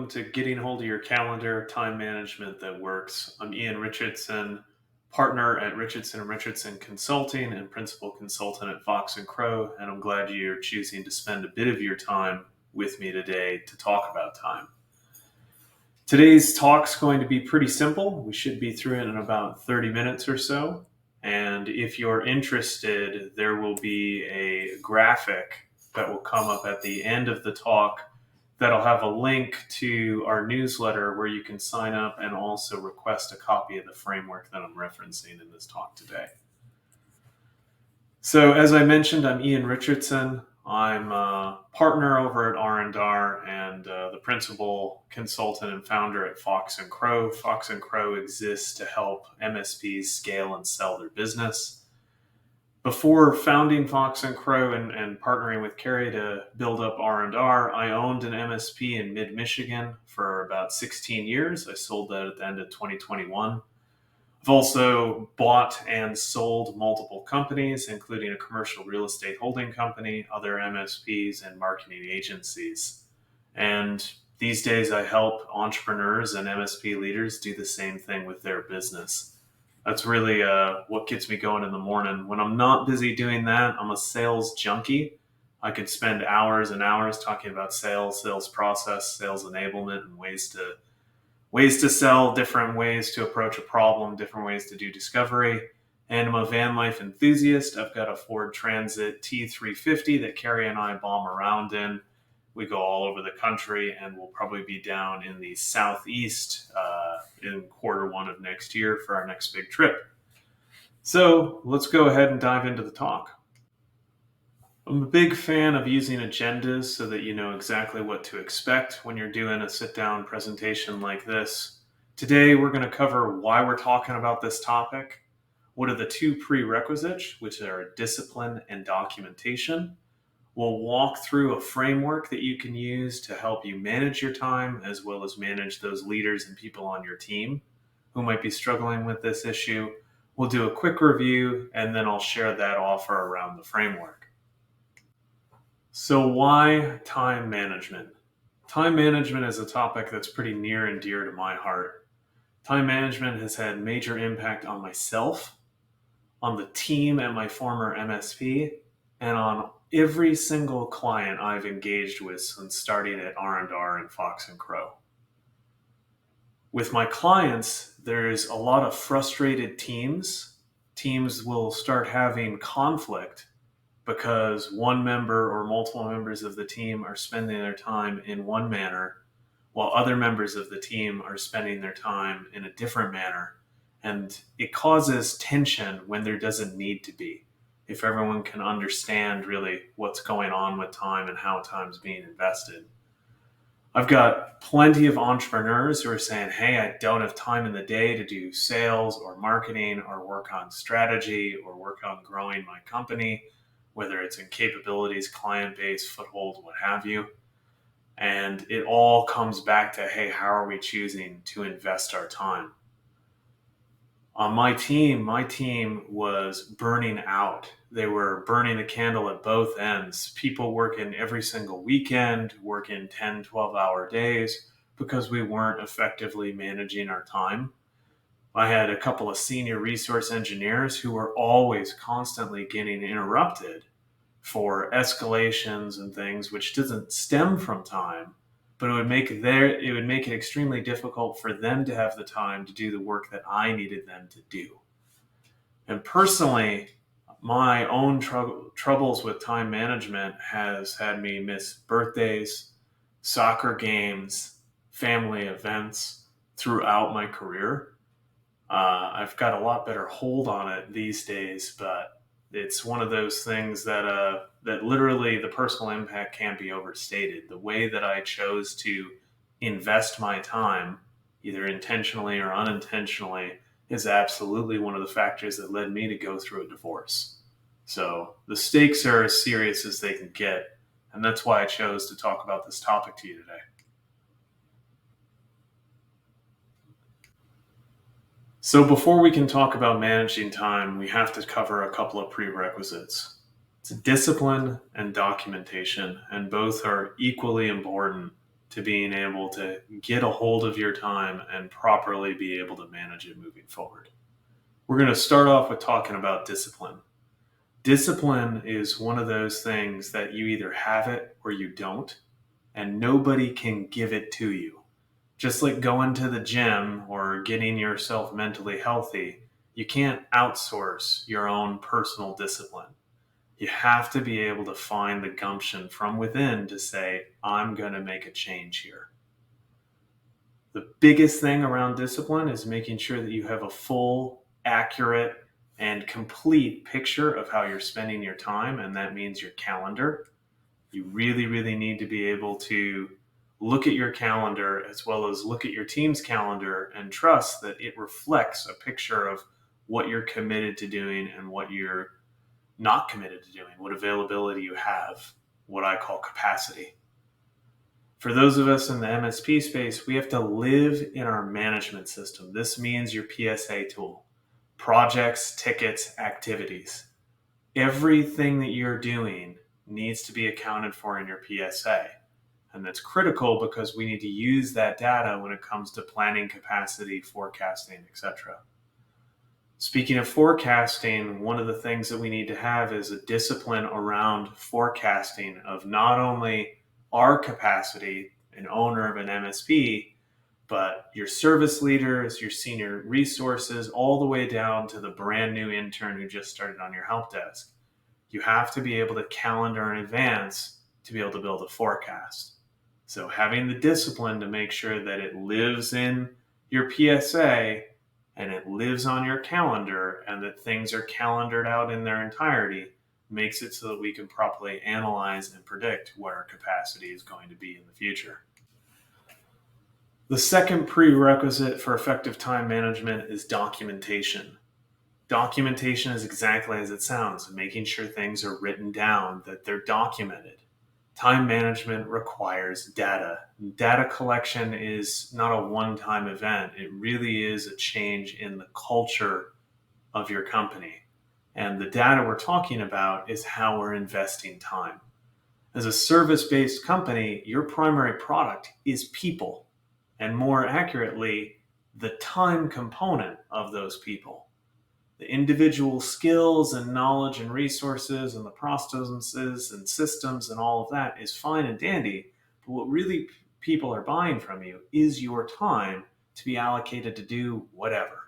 welcome to Getting Hold of Your Calendar, Time Management That Works. I'm Ian Richardson, partner at Richardson & Richardson Consulting and principal consultant at Fox & Crow, and I'm glad you're choosing to spend a bit of your time with me today to talk about time. Today's talk's going to be pretty simple. We should be through it in about 30 minutes or so, and if you're interested, there will be a graphic that will come up at the end of the talk that'll have a link to our newsletter where you can sign up and also request a copy of the framework that I'm referencing in this talk today. So as I mentioned, I'm Ian Richardson. I'm a partner over at randr and the principal consultant and founder at Fox & Crow. Fox & Crow exists to help MSPs scale and sell their business. Before founding Fox & Crow and partnering with Carrie to build up R&R, I owned an MSP in mid-Michigan for about 16 years. I sold that at the end of 2021. I've also bought and sold multiple companies, including a commercial real estate holding company, other MSPs, and marketing agencies. And these days I help entrepreneurs and MSP leaders do the same thing with their business. That's really what gets me going in the morning. When I'm not busy doing that, I'm a sales junkie. I could spend hours and hours talking about sales process, sales enablement, and ways to sell, different ways to approach a problem, different ways to do discovery. And I'm a van life enthusiast. I've got a Ford Transit T350 that Carrie and I bomb around in. We go all over the country, and we'll probably be down in the Southeast in Q1 of next year for our next big trip. So let's go ahead and dive into the talk. I'm a big fan of using agendas so that you know exactly what to expect when you're doing a sit-down presentation like this. Today, we're going to cover why we're talking about this topic, what are the two prerequisites, which are discipline and documentation. We'll walk through a framework that you can use to help you manage your time as well as manage those leaders and people on your team who might be struggling with this issue. We'll do a quick review and then I'll share that offer around the framework. So why time management? Time management is a topic that's pretty near and dear to my heart. Time management has had major impact on myself, on the team at my former MSP, and on every single client I've engaged with since starting at R&R and Fox & Crow. With my clients, there's a lot of frustrated teams. Teams will start having conflict because one member or multiple members of the team are spending their time in one manner, while other members of the team are spending their time in a different manner. And it causes tension when there doesn't need to be, if everyone can understand really what's going on with time and how time's being invested. I've got plenty of entrepreneurs who are saying, hey, I don't have time in the day to do sales or marketing or work on strategy or work on growing my company, whether it's in capabilities, client base, foothold, what have you. And it all comes back to, hey, how are we choosing to invest our time? On my team was burning out. They were burning the candle at both ends. People working every single weekend, working 10, 12-hour days because we weren't effectively managing our time. I had a couple of senior resource engineers who were always constantly getting interrupted for escalations and things, which doesn't stem from time, but it would make it extremely difficult for them to have the time to do the work that I needed them to do. And personally, my own troubles with time management has had me miss birthdays, soccer games, family events throughout my career. I've got a lot better hold on it these days, but it's one of those things that literally the personal impact can't be overstated. The way that I chose to invest my time, either intentionally or unintentionally, is absolutely one of the factors that led me to go through a divorce. So the stakes are as serious as they can get, and that's why I chose to talk about this topic to you today. So before we can talk about managing time, we have to cover a couple of prerequisites. It's discipline and documentation, and both are equally important to being able to get a hold of your time and properly be able to manage it moving forward. We're going to start off with talking about discipline. Discipline is one of those things that you either have it or you don't, and nobody can give it to you. Just like going to the gym or getting yourself mentally healthy, you can't outsource your own personal discipline. You have to be able to find the gumption from within to say, I'm going to make a change here. The biggest thing around discipline is making sure that you have a full, accurate, and complete picture of how you're spending your time, and that means your calendar. You really, really need to be able to look at your calendar as well as look at your team's calendar and trust that it reflects a picture of what you're committed to doing and what you're not committed to doing, what availability you have, what I call capacity. For those of us in the MSP space, we have to live in our management system. This means your PSA tool, projects, tickets, activities. Everything that you're doing needs to be accounted for in your PSA. And that's critical because we need to use that data when it comes to planning capacity, forecasting, etc. Speaking of forecasting, one of the things that we need to have is a discipline around forecasting of not only our capacity, an owner of an MSP, but your service leaders, your senior resources, all the way down to the brand new intern who just started on your help desk. You have to be able to calendar in advance to be able to build a forecast. So having the discipline to make sure that it lives in your PSA and it lives on your calendar and that things are calendared out in their entirety makes it so that we can properly analyze and predict what our capacity is going to be in the future. The second prerequisite for effective time management is documentation. Documentation is exactly as it sounds, making sure things are written down, that they're documented. Time management requires data. Data collection is not a one-time event. It really is a change in the culture of your company. And the data we're talking about is how we're investing time. As a service-based company, your primary product is people, and more accurately, the time component of those people. The individual skills and knowledge and resources and the processes and systems and all of that is fine and dandy, but what really people are buying from you is your time to be allocated to do whatever.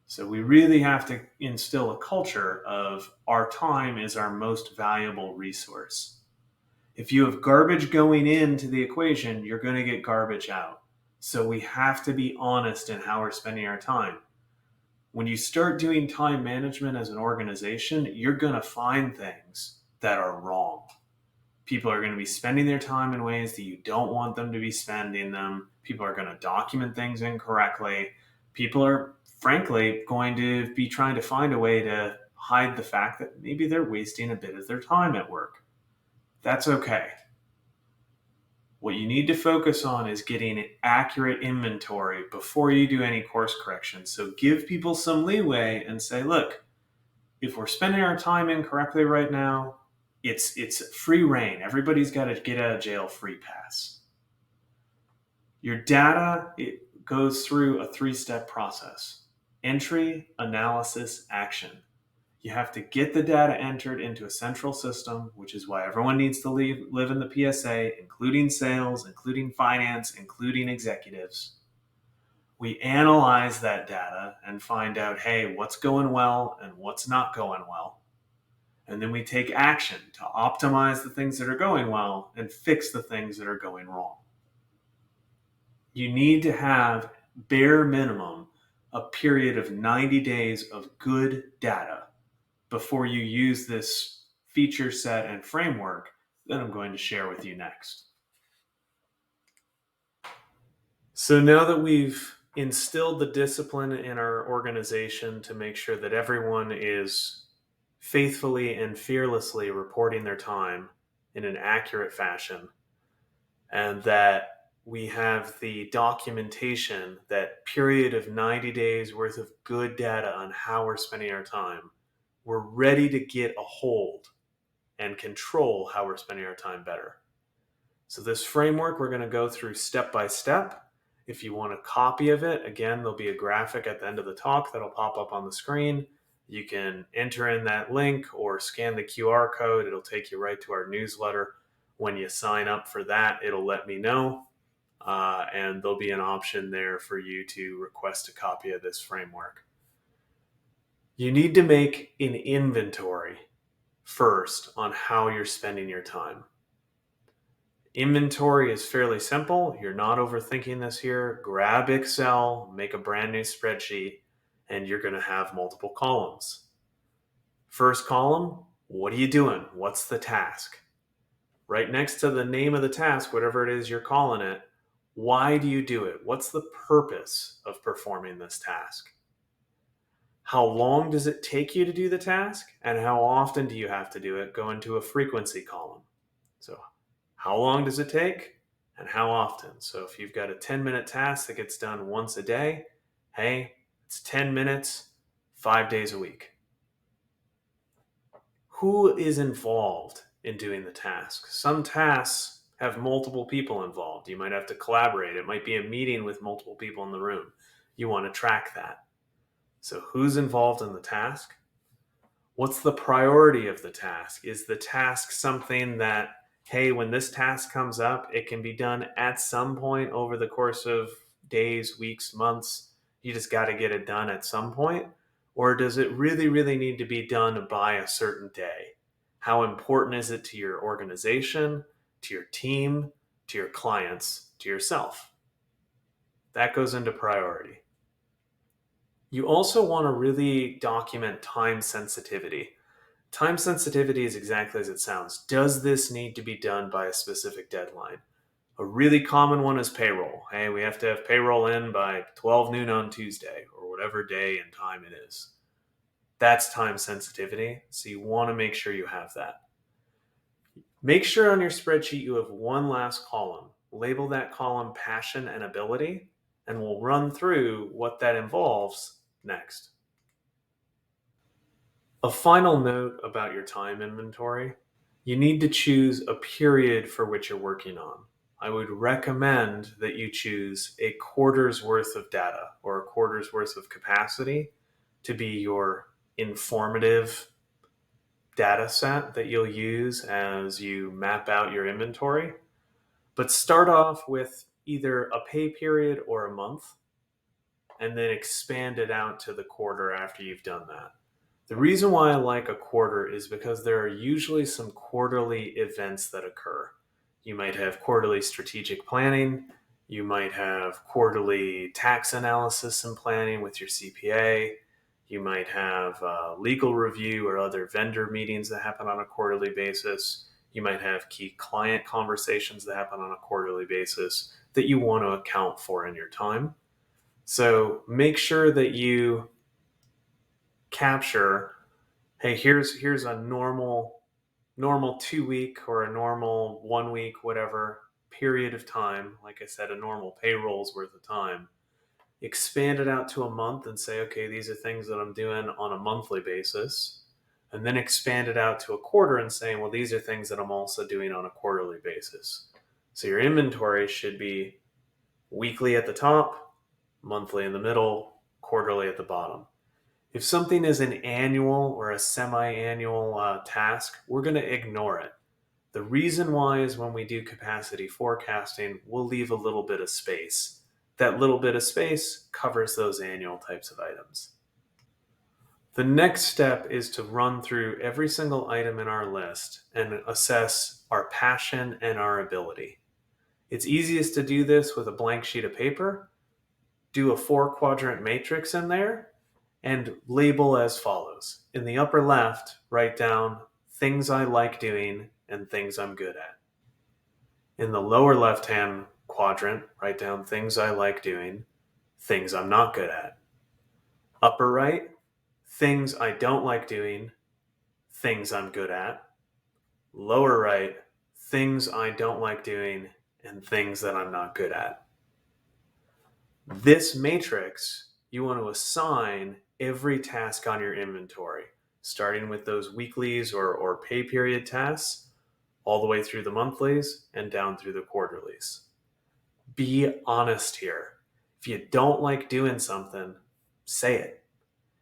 So we really have to instill a culture of our time is our most valuable resource. If you have garbage going into the equation, you're going to get garbage out. So we have to be honest in how we're spending our time. When you start doing time management as an organization, you're going to find things that are wrong. People are going to be spending their time in ways that you don't want them to be spending them. People are going to document things incorrectly. People are, frankly, going to be trying to find a way to hide the fact that maybe they're wasting a bit of their time at work. That's okay. What you need to focus on is getting an accurate inventory before you do any course correction. So give people some leeway and say, look, if we're spending our time incorrectly right now, it's free reign. Everybody's got to get out of jail free pass. Your data, it goes through a 3-step process: entry, analysis, action. You have to get the data entered into a central system, which is why everyone needs to live in the PSA, including sales, including finance, including executives. We analyze that data and find out, hey, what's going well and what's not going well. And then we take action to optimize the things that are going well and fix the things that are going wrong. You need to have, bare minimum, a period of 90 days of good data before you use this feature set and framework that I'm going to share with you next. So now that we've instilled the discipline in our organization to make sure that everyone is faithfully and fearlessly reporting their time in an accurate fashion, and that we have the documentation, that period of 90 days worth of good data on how we're spending our time, we're ready to get a hold and control how we're spending our time better. So this framework, we're going to go through step by step. If you want a copy of it, again, there'll be a graphic at the end of the talk that'll pop up on the screen. You can enter in that link or scan the QR code. It'll take you right to our newsletter. When you sign up for that, it'll let me know. And there'll be an option there for you to request a copy of this framework. You need to make an inventory first on how you're spending your time. Inventory is fairly simple. You're not overthinking this here. Grab Excel, make a brand new spreadsheet, and you're going to have multiple columns. First column, what are you doing? What's the task? Right next to the name of the task, whatever it is you're calling it, why do you do it? What's the purpose of performing this task? How long does it take you to do the task? And how often do you have to do it? Go into a frequency column. So how long does it take and how often? So if you've got a 10-minute task that gets done once a day, hey, it's 10 minutes, 5 days a week. Who is involved in doing the task? Some tasks have multiple people involved. You might have to collaborate. It might be a meeting with multiple people in the room. You want to track that. So who's involved in the task? What's the priority of the task? Is the task something that, hey, when this task comes up, it can be done at some point over the course of days, weeks, months? You just got to get it done at some point? Or does it really, really need to be done by a certain day? How important is it to your organization, to your team, to your clients, to yourself? That goes into priority. You also want to really document time sensitivity. Time sensitivity is exactly as it sounds. Does this need to be done by a specific deadline? A really common one is payroll. Hey, we have to have payroll in by 12 noon on Tuesday or whatever day and time it is. That's time sensitivity. So you want to make sure you have that. Make sure on your spreadsheet you have one last column. Label that column passion and ability, and we'll run through what that involves next. A final note about your time inventory. You need to choose a period for which you're working on. I would recommend that you choose a quarter's worth of data or a quarter's worth of capacity to be your informative data set that you'll use as you map out your inventory. But start off with either a pay period or a month and then expand it out to the quarter after you've done that. The reason why I like a quarter is because there are usually some quarterly events that occur. You might have quarterly strategic planning. You might have quarterly tax analysis and planning with your CPA. You might have legal review or other vendor meetings that happen on a quarterly basis. You might have key client conversations that happen on a quarterly basis that you want to account for in your time. So make sure that you capture, hey, here's a normal 2-week or a normal 1-week, whatever period of time. Like I said, a normal payroll's worth of time. Expand it out to a month and say, okay, these are things that I'm doing on a monthly basis. And then expand it out to a quarter and saying, well, these are things that I'm also doing on a quarterly basis. So your inventory should be weekly at the top, monthly in the middle, quarterly at the bottom. If something is an annual or a semi-annual task, we're going to ignore it. The reason why is when we do capacity forecasting, we'll leave a little bit of space. That little bit of space covers those annual types of items. The next step is to run through every single item in our list and assess our passion and our ability. It's easiest to do this with a blank sheet of paper. Do a 4-quadrant matrix in there and label as follows. In the upper left, write down things I like doing and things I'm good at. In the lower left-hand quadrant, write down things I like doing, things I'm not good at. Upper right, things I don't like doing, things I'm good at. Lower right, things I don't like doing and things that I'm not good at. This matrix, you want to assign every task on your inventory, starting with those weeklies or pay period tasks, all the way through the monthlies and down through the quarterlies. Be honest here. If you don't like doing something, say it.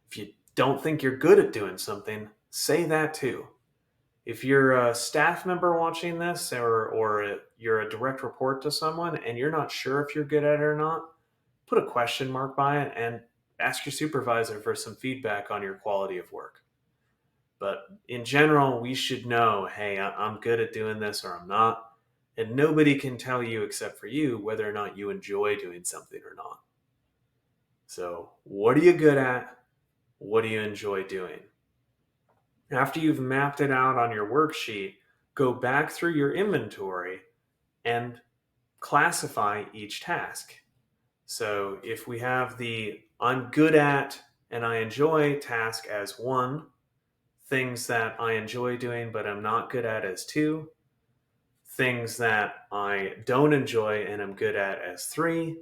If you don't think you're good at doing something, say that too. If you're a staff member watching this, or you're a direct report to someone and you're not sure if you're good at it or not, put a question mark by it and ask your supervisor for some feedback on your quality of work. But in general, we should know, hey, I'm good at doing this or I'm not. And nobody can tell you except for you whether or not you enjoy doing something or not. So, what are you good at? What do you enjoy doing? After you've mapped it out on your worksheet, go back through your inventory and classify each task. So if we have the I'm good at and I enjoy task as 1, things that I enjoy doing but I'm not good at as 2, things that I don't enjoy and I'm good at as 3,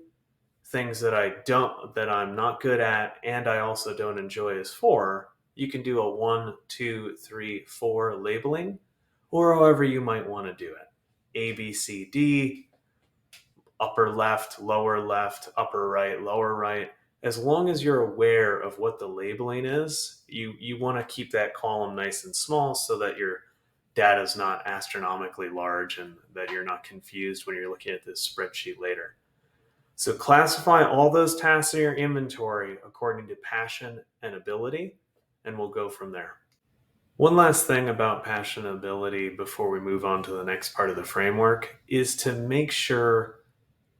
things that I'm not good at and I also don't enjoy as 4, you can do a 1, 2, 3, 4 labeling, or however you might want to do it. A, B, C, D, upper left, upper right, lower right. As long as you're aware of what the labeling is, you want to keep that column nice and small so that your data is not astronomically large and that you're not confused when you're looking at this spreadsheet later. So classify all those tasks in your inventory according to passion and ability, and we'll go from there. One last thing about passion and ability before we move on to the next part of the framework is to make sure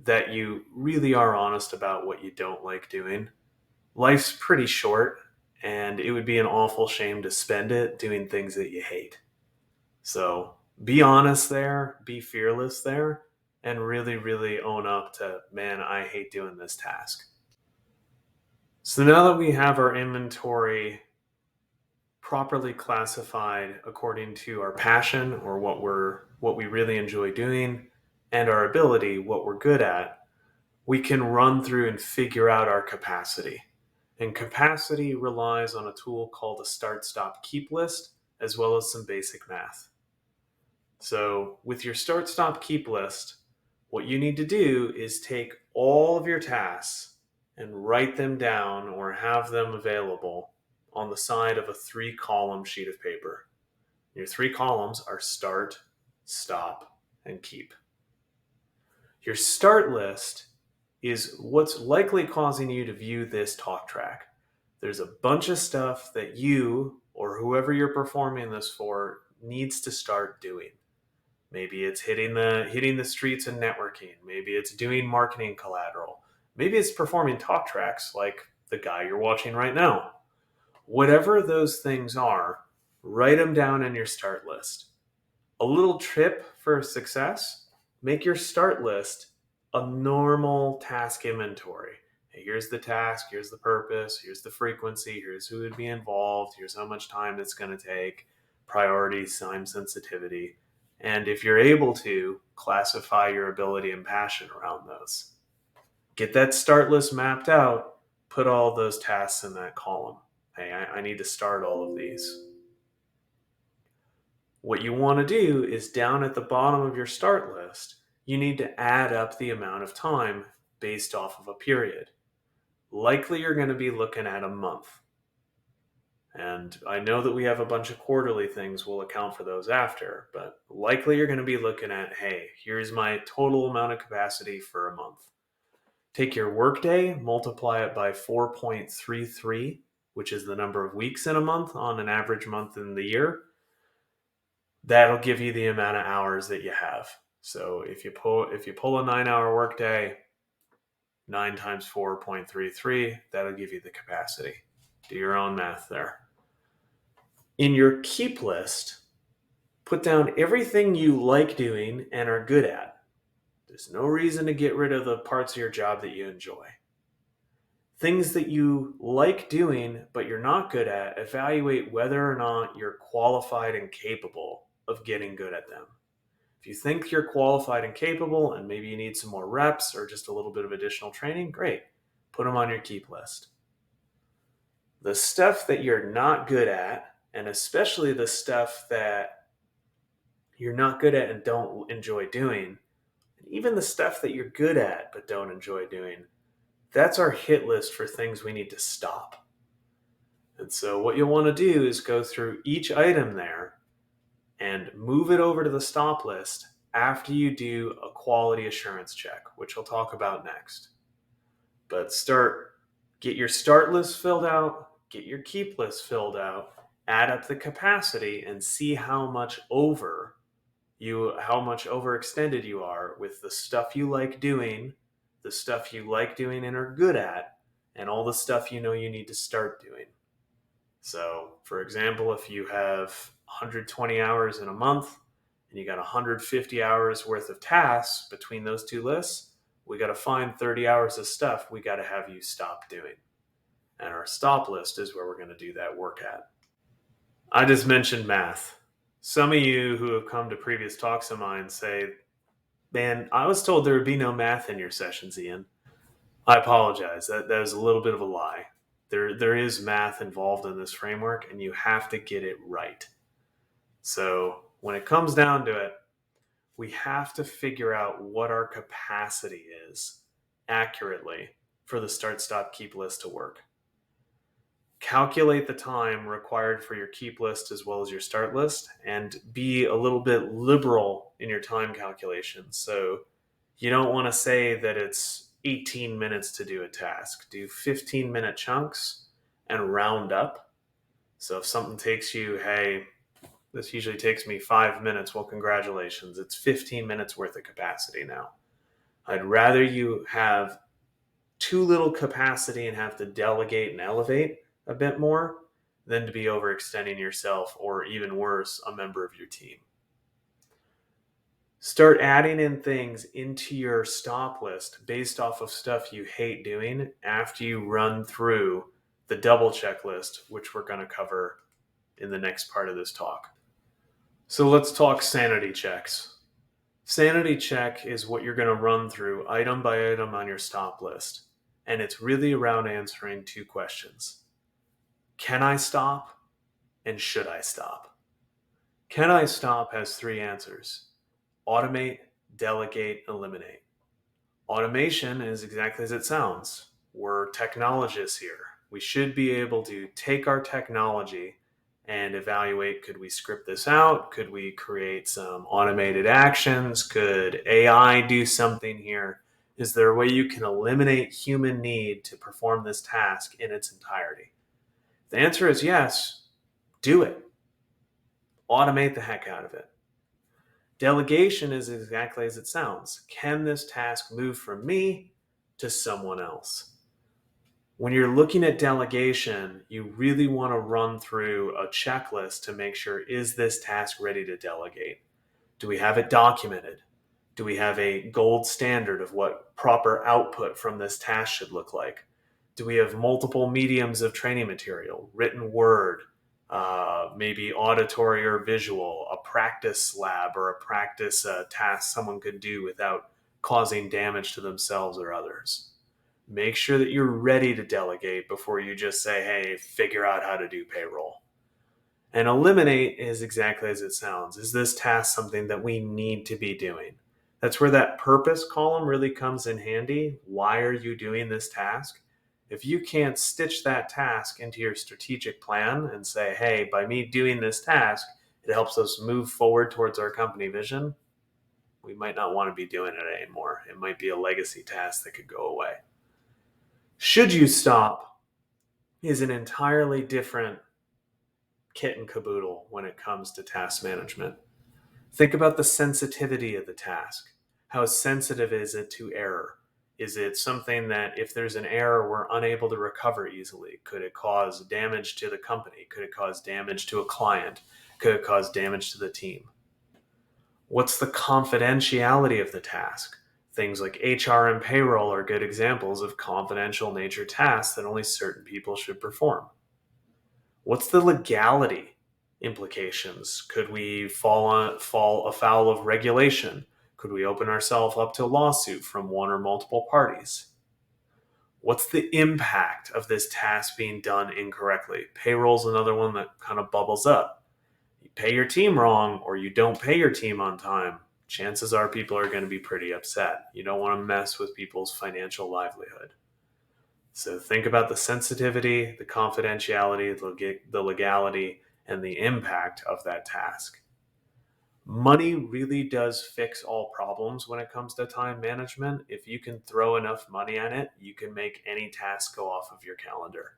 that you really are honest about what you don't like doing. Life's pretty short, and it would be an awful shame to spend it doing things that you hate. So be honest there, be fearless there, and really, really own up to, man, I hate doing this task. So now that we have our inventory properly classified according to our passion, or what we really enjoy doing, and our ability, what we're good at, we can run through and figure out our capacity. And capacity relies on a tool called a start, stop, keep list, as well as some basic math. So with your start, stop, keep list, what you need to do is take all of your tasks and write them down or have them available on the side of a 3-column sheet of paper. Your 3 columns are start, stop, and keep. Your start list is what's likely causing you to view this talk track. There's a bunch of stuff that you or whoever you're performing this for needs to start doing. Maybe it's hitting the streets and networking. Maybe it's doing marketing collateral. Maybe it's performing talk tracks like the guy you're watching right now. Whatever those things are, write them down in your start list. A little tip for success: make your start list a normal task inventory. Hey, here's the task, here's the purpose, here's the frequency, here's who would be involved, here's how much time it's going to take, priority, time sensitivity. And if you're able to, classify your ability and passion around those. Get that start list mapped out, put all those tasks in that column. Hey, I need to start all of these. What you want to do is down at the bottom of your start list, you need to add up the amount of time based off of a period. Likely you're going to be looking at a month. And I know that we have a bunch of quarterly things, we'll account for those after, but likely you're going to be looking at, hey, here's my total amount of capacity for a month. Take your workday, multiply it by 4.33, which is the number of weeks in a month on an average month in the year. That'll give you the amount of hours that you have. So if you pull a 9-hour workday, 9 times 4.33, that'll give you the capacity. Do your own math there. In your keep list, put down everything you like doing and are good at. There's no reason to get rid of the parts of your job that you enjoy. Things that you like doing but you're not good at, evaluate whether or not you're qualified and capable of getting good at them. If you think you're qualified and capable and maybe you need some more reps or just a little bit of additional training, great. Put them on your keep list. The stuff that you're not good at, and especially the stuff that you're not good at and don't enjoy doing, and even the stuff that you're good at but don't enjoy doing, that's our hit list for things we need to stop. And so what you'll want to do is go through each item there and move it over to the stop list after you do a quality assurance check, which we'll talk about next. But get your start list filled out, get your keep list filled out, add up the capacity, and see how much overextended you are with the stuff you like doing, the stuff you like doing and are good at, and all the stuff you know you need to start doing. So, for example, if you have 120 hours in a month and you got 150 hours worth of tasks between those two lists, we got to find 30 hours of stuff we got to have you stop doing. And our stop list is where we're going to do that work at. I just mentioned math. Some of you who have come to previous talks of mine say, man, I was told there would be no math in your sessions, Ian. I apologize. That was a little bit of a lie. There is math involved in this framework, and you have to get it right. So when it comes down to it, we have to figure out what our capacity is accurately for the start, stop, keep list to work. Calculate the time required for your keep list as well as your start list, and be a little bit liberal in your time calculations. So you don't want to say that it's 18 minutes to do a task. Do 15-minute chunks and round up. So if something takes you, hey, this usually takes me 5 minutes, well, congratulations. It's 15 minutes worth of capacity now. I'd rather you have too little capacity and have to delegate and elevate a bit more than to be overextending yourself, or even worse, a member of your team. Start adding in things into your stop list based off of stuff you hate doing after you run through the double checklist, which we're going to cover in the next part of this talk. So let's talk sanity checks. Sanity check is what you're going to run through item by item on your stop list. And it's really around answering two questions. Can I stop? And should I stop? Can I stop has three answers. Automate, delegate, eliminate. Automation is exactly as it sounds. We're technologists here. We should be able to take our technology and evaluate, could we script this out? Could we create some automated actions? Could AI do something here? Is there a way you can eliminate human need to perform this task in its entirety? The answer is yes. Do it. Automate the heck out of it. Delegation is exactly as it sounds. Can this task move from me to someone else? When you're looking at delegation, you really want to run through a checklist to make sure, is this task ready to delegate? Do we have it documented? Do we have a gold standard of what proper output from this task should look like? Do we have multiple mediums of training material, written word, maybe auditory or visual, a practice lab or a practice task someone could do without causing damage to themselves or others? Make sure that you're ready to delegate before you just say, hey, figure out how to do payroll. And eliminate is exactly as it sounds. Is this task something that we need to be doing? That's where that purpose column really comes in handy. Why are you doing this task? If you can't stitch that task into your strategic plan and say, hey, by me doing this task, it helps us move forward towards our company vision, we might not want to be doing it anymore. It might be a legacy task that could go away. Should you stop is an entirely different kit and caboodle when it comes to task management. Think about the sensitivity of the task. How sensitive is it to error? Is it something that if there's an error, we're unable to recover easily? Could it cause damage to the company? Could it cause damage to a client? Could it cause damage to the team? What's the confidentiality of the task? Things like HR and payroll are good examples of confidential nature tasks that only certain people should perform. What's the legality implications? Could we fall afoul of regulation? Could we open ourselves up to a lawsuit from one or multiple parties? What's the impact of this task being done incorrectly? Payroll's another one that kind of bubbles up. pay your team wrong or you don't pay your team on time, chances are people are going to be pretty upset. You don't want to mess with people's financial livelihood. So think about the sensitivity, the confidentiality, the legality, and the impact of that task. Money really does fix all problems when it comes to time management. If you can throw enough money at it, you can make any task go off of your calendar.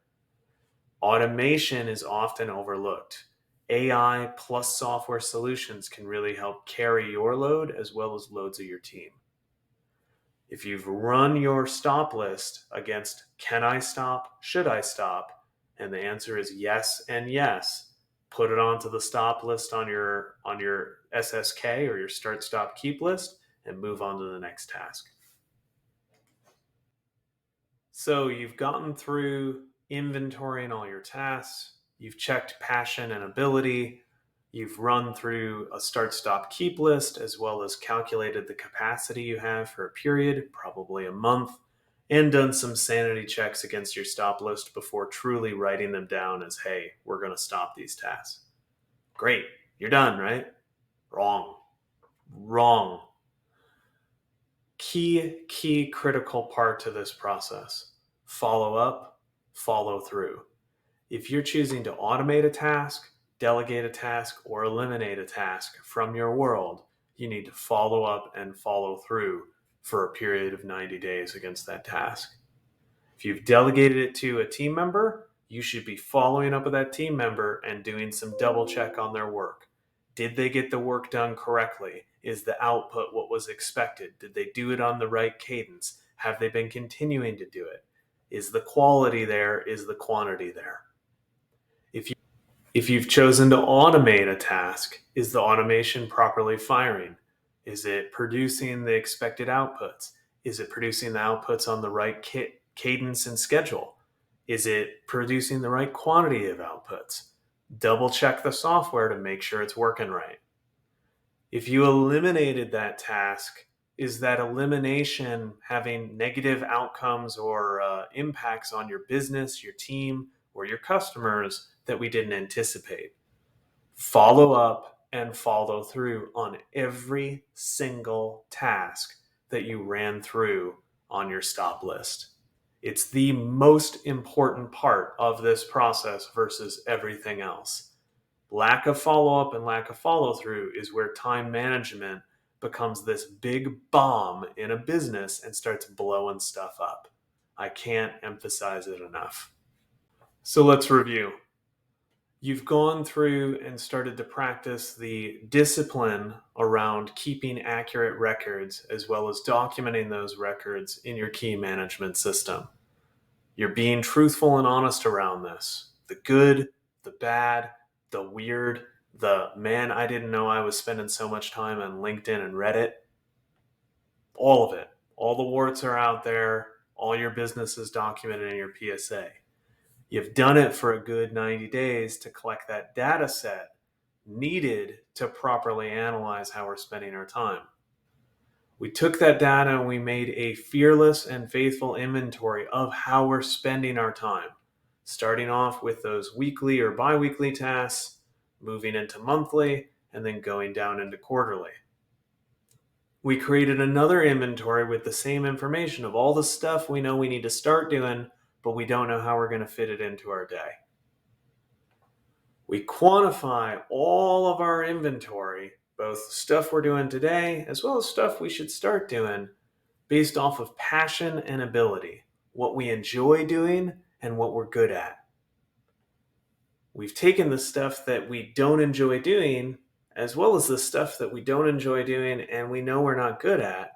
Automation is often overlooked. AI plus software solutions can really help carry your load as well as loads of your team. If you've run your stop list against can I stop, should I stop, and the answer is yes and yes, put it onto the stop list on your SSK or your start stop keep list and move on to the next task. So you've gotten through inventorying all your tasks, you've checked passion and ability, you've run through a start stop keep list as well as calculated the capacity you have for a period, probably a month, and done some sanity checks against your stop list before truly writing them down as, hey, we're going to stop these tasks. Great. You're done, right? Wrong. Wrong. Key critical part to this process. Follow up, follow through. If you're choosing to automate a task, delegate a task, or eliminate a task from your world, you need to follow up and follow through for a period of 90 days against that task. If you've delegated it to a team member, you should be following up with that team member and doing some double check on their work. Did they get the work done correctly? Is the output what was expected? Did they do it on the right cadence? Have they been continuing to do it? Is the quality there? Is the quantity there? If you've chosen to automate a task, is the automation properly firing? Is it producing the expected outputs? Is it producing the outputs on the right cadence and schedule? Is it producing the right quantity of outputs? Double check the software to make sure it's working right. If you eliminated that task, is that elimination having negative outcomes or impacts on your business, your team, or your customers that we didn't anticipate? Follow up and follow through on every single task that you ran through on your stop list. It's the most important part of this process versus everything else. Lack of follow-up and lack of follow-through is where time management becomes this big bomb in a business and starts blowing stuff up. I can't emphasize it enough. So let's review. You've gone through and started to practice the discipline around keeping accurate records as well as documenting those records in your key management system. You're being truthful and honest around this. The good, the bad, the weird, the man, I didn't know I was spending so much time on LinkedIn and Reddit. All of it. All the warts are out there. All your business is documented in your PSA. You've done it for a good 90 days to collect that data set needed to properly analyze how we're spending our time. We took that data and we made a fearless and faithful inventory of how we're spending our time, starting off with those weekly or bi-weekly tasks, moving into monthly, and then going down into quarterly. We created another inventory with the same information of all the stuff we know we need to start doing, but we don't know how we're going to fit it into our day. We quantify all of our inventory, both stuff we're doing today as well as stuff we should start doing, based off of passion and ability, what we enjoy doing and what we're good at. We've taken the stuff that we don't enjoy doing, as well as the stuff that we don't enjoy doing and we know we're not good at,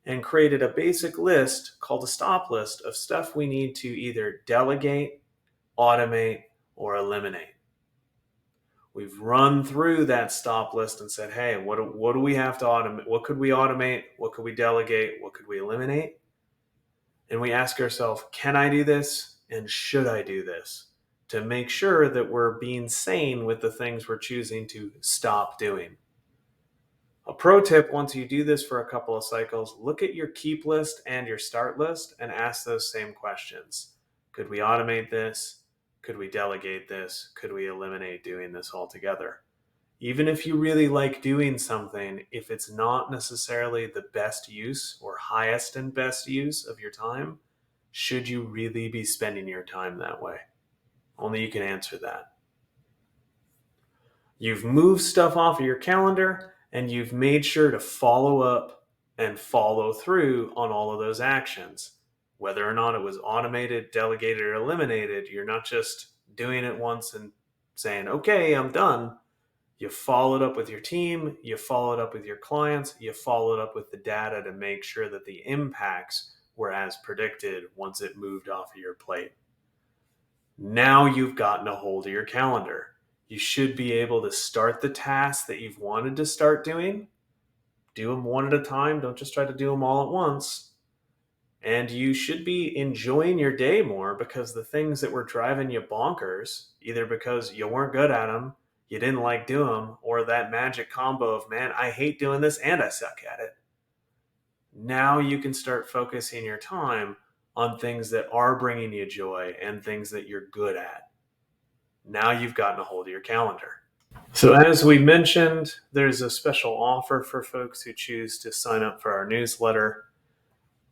and created a basic list called a stop list of stuff we need to either delegate, automate, or eliminate. We've run through that stop list and said, hey, what do we have to automate? What could we automate? What could we delegate? What could we eliminate? And we ask ourselves, can I do this? And should I do this? To make sure that we're being sane with the things we're choosing to stop doing. A pro tip, once you do this for a couple of cycles, look at your keep list and your start list and ask those same questions. Could we automate this? Could we delegate this? Could we eliminate doing this altogether? Even if you really like doing something, if it's not necessarily the best use or highest and best use of your time, should you really be spending your time that way? Only you can answer that. You've moved stuff off of your calendar and you've made sure to follow up and follow through on all of those actions. Whether or not it was automated, delegated, or eliminated, you're not just doing it once and saying, okay, I'm done. You followed up with your team, you followed up with your clients, you followed up with the data to make sure that the impacts were as predicted once it moved off of your plate. Now you've gotten a hold of your calendar. You should be able to start the tasks that you've wanted to start doing. Do them one at a time. Don't just try to do them all at once. And you should be enjoying your day more, because the things that were driving you bonkers, either because you weren't good at them, you didn't like doing them, or that magic combo of, man, I hate doing this and I suck at it. Now you can start focusing your time on things that are bringing you joy and things that you're good at. Now you've gotten a hold of your calendar. So as we mentioned, there's a special offer for folks who choose to sign up for our newsletter.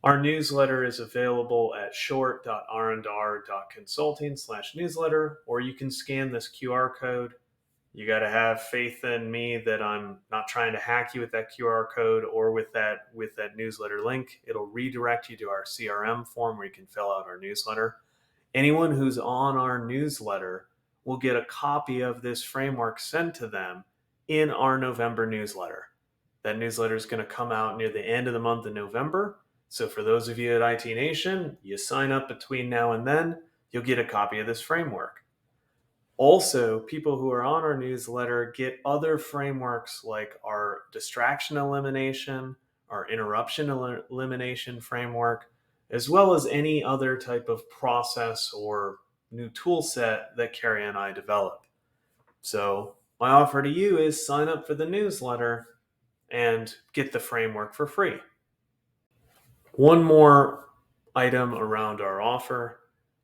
Our newsletter is available at short.randr.consulting/newsletter, or you can scan this QR code. You got to have faith in me that I'm not trying to hack you with that QR code or with that newsletter link. It'll redirect you to our CRM form where you can fill out our newsletter. Anyone who's on our newsletter will get a copy of this framework sent to them in our November newsletter. That newsletter is going to come out near the end of the month of November. So for those of you at IT Nation, you sign up between now and then, you'll get a copy of this framework. Also, people who are on our newsletter get other frameworks like our distraction elimination, our interruption elimination framework, as well as any other type of process or new tool set that Carrie and I develop. So my offer to you is sign up for the newsletter and get the framework for free. One more item around our offer.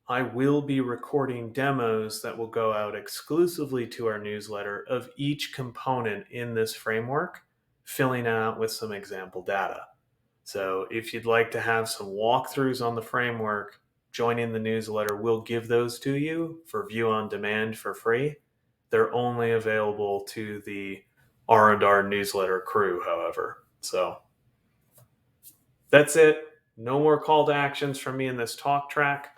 I will be recording demos that will go out exclusively to our newsletter of each component in this framework, filling out with some example data. So if you'd like to have some walkthroughs on the framework, joining the newsletter will give those to you for view on demand for free. They're only available to the R&R newsletter crew, however. So that's it. No more call to actions from me in this talk track.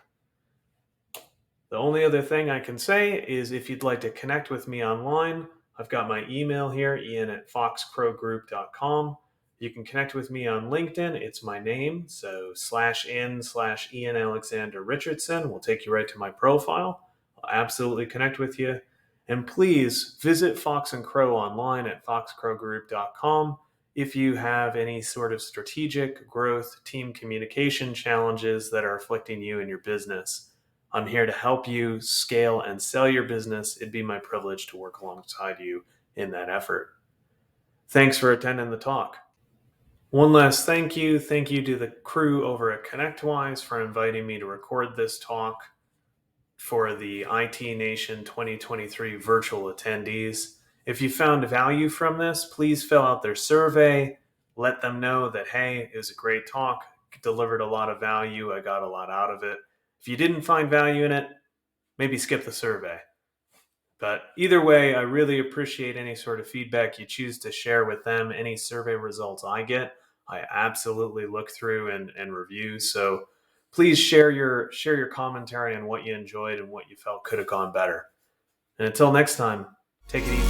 The only other thing I can say is if you'd like to connect with me online, I've got my email here, ian@foxcrowgroup.com. You can connect with me on LinkedIn. It's my name, so /n/Ian Alexander Richardson will take you right to my profile. I'll absolutely connect with you. And please visit Fox and Crow online at foxcrowgroup.com if you have any sort of strategic growth, team communication challenges that are afflicting you and your business. I'm here to help you scale and sell your business. It'd be my privilege to work alongside you in that effort. Thanks for attending the talk. One last thank you. Thank you to the crew over at ConnectWise for inviting me to record this talk for the IT Nation 2023 virtual attendees. If you found value from this, please fill out their survey. Let them know that, hey, it was a great talk, delivered a lot of value, I got a lot out of it. If you didn't find value in it, maybe skip the survey. But either way, I really appreciate any sort of feedback you choose to share with them. Any survey results I get, I absolutely look through and review. So please share your commentary on what you enjoyed and what you felt could have gone better. And until next time, take it easy.